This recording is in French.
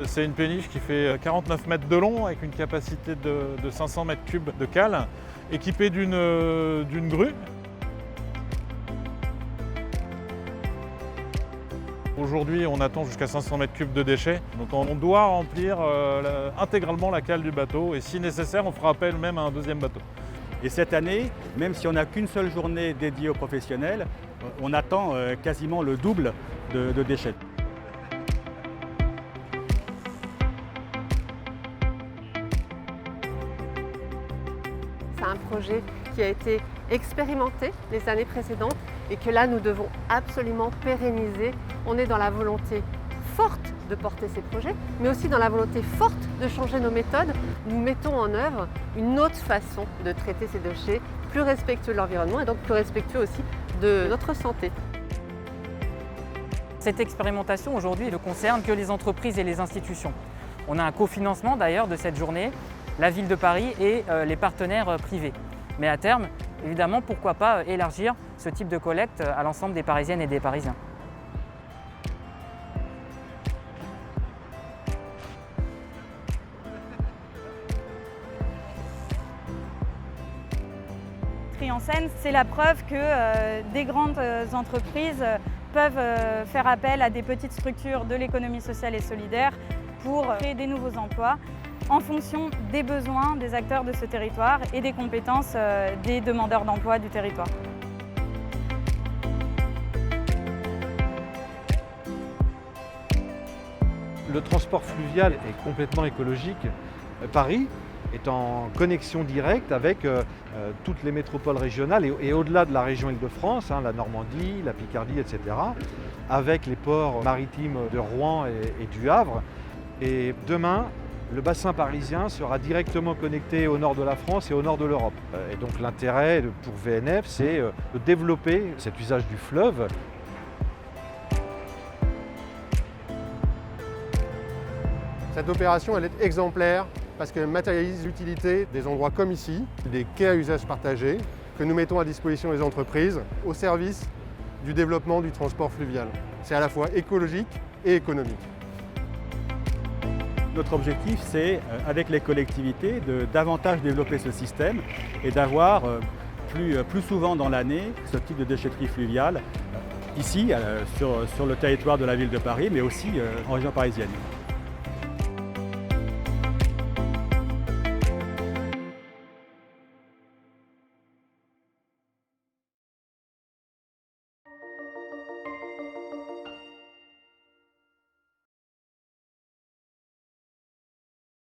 C'est une péniche qui fait 49 mètres de long avec une capacité de 500 mètres cubes de cale, équipée d'une grue. Aujourd'hui, on attend jusqu'à 500 mètres cubes de déchets, donc on doit remplir intégralement la cale du bateau et si nécessaire, on fera appel même à un deuxième bateau. Et cette année, même si on n'a qu'une seule journée dédiée aux professionnels, on attend quasiment le double de déchets. C'est un projet qui a été expérimenté les années précédentes et que là nous devons absolument pérenniser. On est dans la volonté forte de porter ces projets, mais aussi dans la volonté forte de changer nos méthodes. Nous mettons en œuvre une autre façon de traiter ces déchets, plus respectueux de l'environnement et donc plus respectueux aussi de notre santé. Cette expérimentation aujourd'hui ne concerne que les entreprises et les institutions. On a un cofinancement d'ailleurs de cette journée, la Ville de Paris et les partenaires privés. Mais à terme, évidemment, pourquoi pas élargir ce type de collecte à l'ensemble des Parisiennes et des Parisiens. Tri en Seine, c'est la preuve que des grandes entreprises peuvent faire appel à des petites structures de l'économie sociale et solidaire pour créer des nouveaux emplois en fonction des besoins des acteurs de ce territoire et des compétences des demandeurs d'emploi du territoire. Le transport fluvial est complètement écologique. Paris est en connexion directe avec toutes les métropoles régionales et au-delà de la région Île-de-France, la Normandie, la Picardie, etc., avec les ports maritimes de Rouen et du Havre. Et demain, le bassin parisien sera directement connecté au nord de la France et au nord de l'Europe. Et donc l'intérêt pour VNF, c'est de développer cet usage du fleuve. Cette opération, elle est exemplaire parce qu'elle matérialise l'utilité des endroits comme ici, des quais à usage partagé, que nous mettons à disposition des entreprises au service du développement du transport fluvial. C'est à la fois écologique et économique. Notre objectif, c'est, avec les collectivités, de davantage développer ce système et d'avoir plus souvent dans l'année ce type de déchetterie fluviale, ici, sur le territoire de la ville de Paris, mais aussi en région parisienne.